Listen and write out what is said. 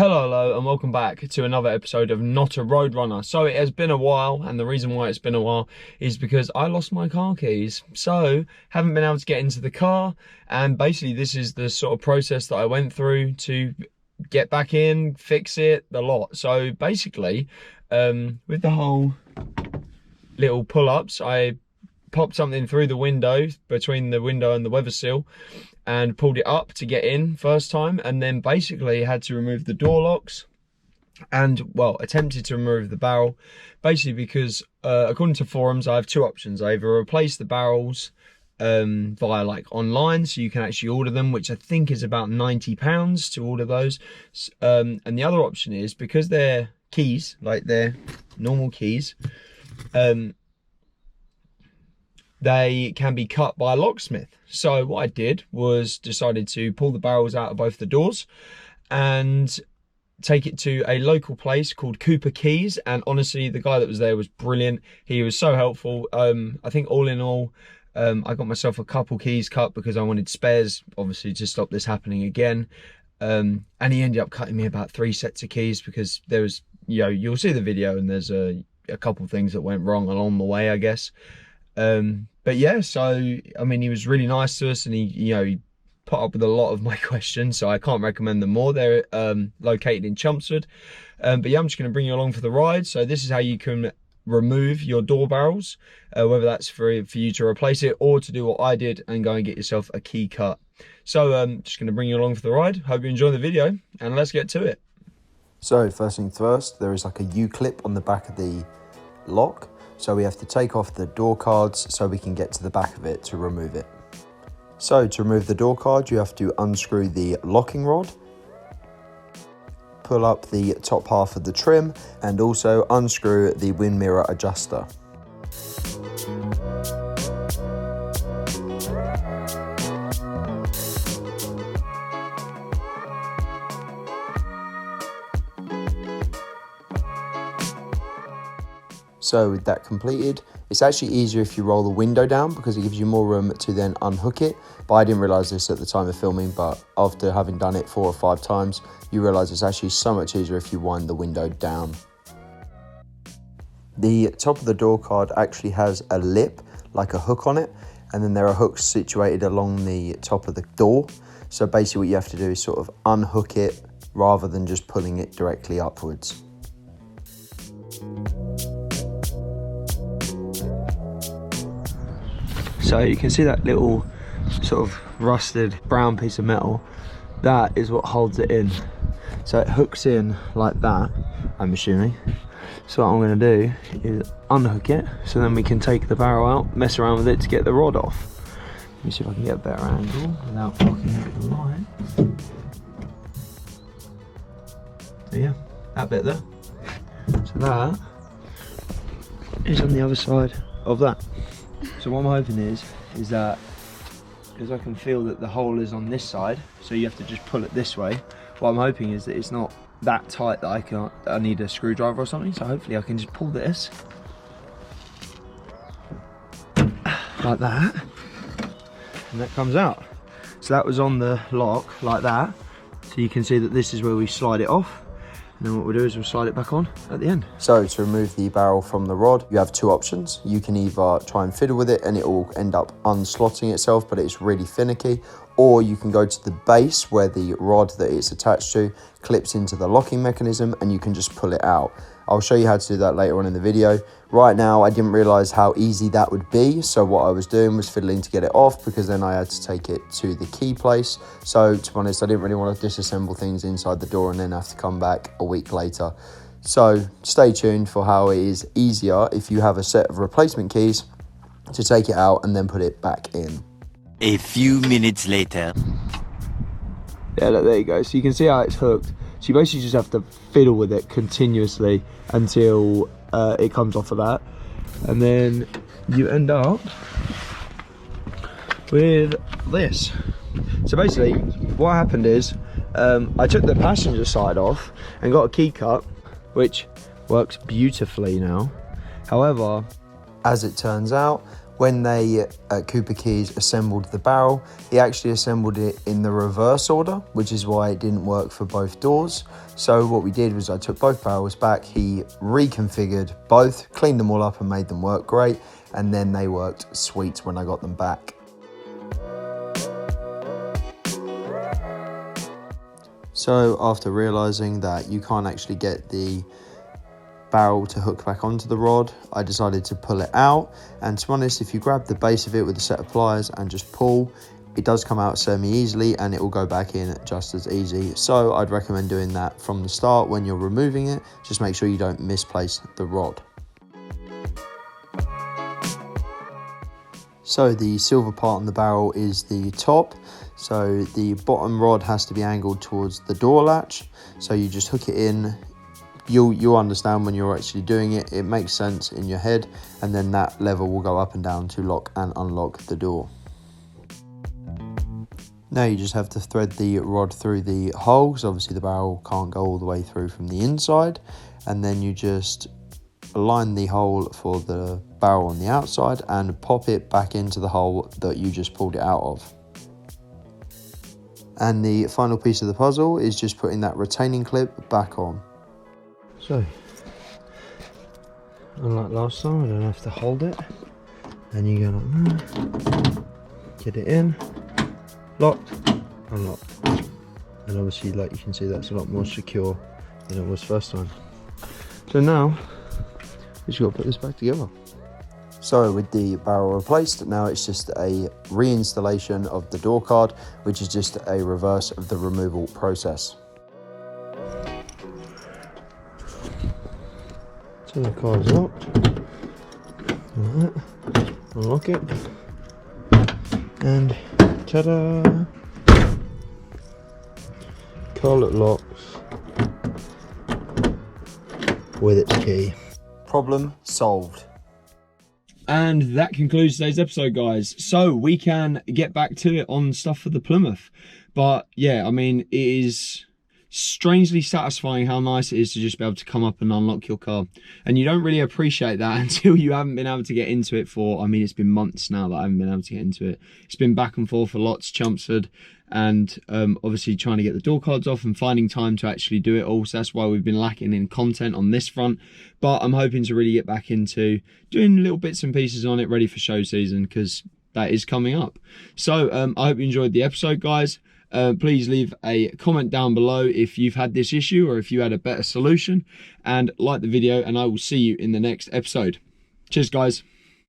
Hello, and welcome back to another episode of Not a Roadrunner. So it has been a while, and the reason why it's been a while is because I lost my car keys. So haven't been able to get into the car, and basically this is the sort of process that I went through to get back in, fix it, the lot. So basically, with the whole little pull-ups, I popped something through the window, between the window and the weather sill, and pulled it up to get in first time, and then basically had to remove the door locks and, well, attempted to remove the barrel, basically because according to forums I have two options. I either replace the barrels via like online, so you can actually order them, which I think is about £90 to order those, and the other option is, because they're keys, like they're normal keys, they can be cut by a locksmith. So what I did was decided to pull the barrels out of both the doors and take it to a local place called Cooper Keys. And honestly, the guy that was there was brilliant. He was so helpful. I think all in all, I got myself a couple keys cut because I wanted spares, obviously, to stop this happening again. And he ended up cutting me about 3 sets of keys because there was, you know, you'll see the video, and there's a couple things that went wrong along the way, I guess. But yeah, so I mean, he was really nice to us, and he put up with a lot of my questions, so I can't recommend them more. They're located in Chelmsford. But yeah, I'm just going to bring you along for the ride. So this is how you can remove your door barrels, whether that's for you to replace it or to do what I did and go and get yourself a key cut. So just going to bring you along for the ride. Hope you enjoy the video, and let's get to it. So first things first, there is like a U-clip on the back of the lock. So we have to take off the door cards so we can get to the back of it to remove it. So to remove the door card, you have to unscrew the locking rod, pull up the top half of the trim, and also unscrew the wind mirror adjuster. So with that completed, it's actually easier if you roll the window down because it gives you more room to then unhook it. But I didn't realise this at the time of filming, but after having done it 4 or 5 times, you realise it's actually so much easier if you wind the window down. The top of the door card actually has a lip, like a hook on it, and then there are hooks situated along the top of the door. So basically what you have to do is sort of unhook it rather than just pulling it directly upwards. So you can see that little sort of rusted brown piece of metal. That is what holds it in. So it hooks in like that, I'm assuming. So what I'm going to do is unhook it, so then we can take the barrel out, mess around with it to get the rod off. Let me see if I can get a better angle without blocking out the light. So yeah, that bit there. So that is on the other side of that. So what I'm hoping is that, because I can feel that the hole is on this side, so you have to just pull it this way. What I'm hoping is that it's not that tight that I need a screwdriver or something. So hopefully I can just pull this like that, and that comes out. So that was on the lock like that. So you can see that this is where we slide it off. And then what we'll do is we'll slide it back on at the end. So to remove the barrel from the rod, you have 2 options. You can either try and fiddle with it and it will end up unslotting itself, but it's really finicky. Or you can go to the base where the rod that it's attached to clips into the locking mechanism, and you can just pull it out. I'll show you how to do that later on in the video. Right now, I didn't realize how easy that would be. So what I was doing was fiddling to get it off, because then I had to take it to the key place. So to be honest, I didn't really want to disassemble things inside the door and then have to come back a week later. So stay tuned for how it is easier if you have a set of replacement keys to take it out and then put it back in. A few minutes later. Yeah, look, there you go. So you can see how it's hooked. So you basically just have to fiddle with it continuously until it comes off of that. And then you end up with this. So basically what happened is I took the passenger side off and got a key cut, which works beautifully now. However, as it turns out, When they, Cooper Keys, assembled the barrel, he actually assembled it in the reverse order, which is why it didn't work for both doors. So what we did was I took both barrels back, he reconfigured both, cleaned them all up and made them work great, and then they worked sweet when I got them back. So after realising that you can't actually get the barrel to hook back onto the rod, I decided to pull it out, and to be honest, if you grab the base of it with a set of pliers and just pull, it does come out semi-easily and it will go back in just as easy. So I'd recommend doing that from the start when you're removing it. Just make sure you don't misplace the rod. So the silver part on the barrel is the top, so the bottom rod has to be angled towards the door latch, so you just hook it in. You'll understand when you're actually doing it, it makes sense in your head, and then that lever will go up and down to lock and unlock the door. Now you just have to thread the rod through the hole, because obviously the barrel can't go all the way through from the inside, and then you just align the hole for the barrel on the outside and pop it back into the hole that you just pulled it out of. And the final piece of the puzzle is just putting that retaining clip back on. So, unlike last time, I don't have to hold it, and you go like that, get it in, locked, unlocked, and obviously, like you can see, that's a lot more secure than it was first time. So now we just got to put this back together. So with the barrel replaced, now it's just a reinstallation of the door card, which is just a reverse of the removal process. So the card is locked, like that. Unlock it, and ta-da! Car locks with its key. Problem solved. And that concludes today's episode, guys. So we can get back to it on stuff for the Plymouth. But yeah, I mean, it is strangely satisfying how nice it is to just be able to come up and unlock your car. And you don't really appreciate that until you haven't been able to get into it for, I mean, it's been months now that I haven't been able to get into it. It's been back and forth a lot to Chelmsford, and obviously trying to get the door cards off and finding time to actually do it all. So that's why we've been lacking in content on this front. But I'm hoping to really get back into doing little bits and pieces on it, ready for show season, because that is coming up. So I hope you enjoyed the episode, guys. Please leave a comment down below if you've had this issue or if you had a better solution, and like the video, and I will see you in the next episode. Cheers, guys.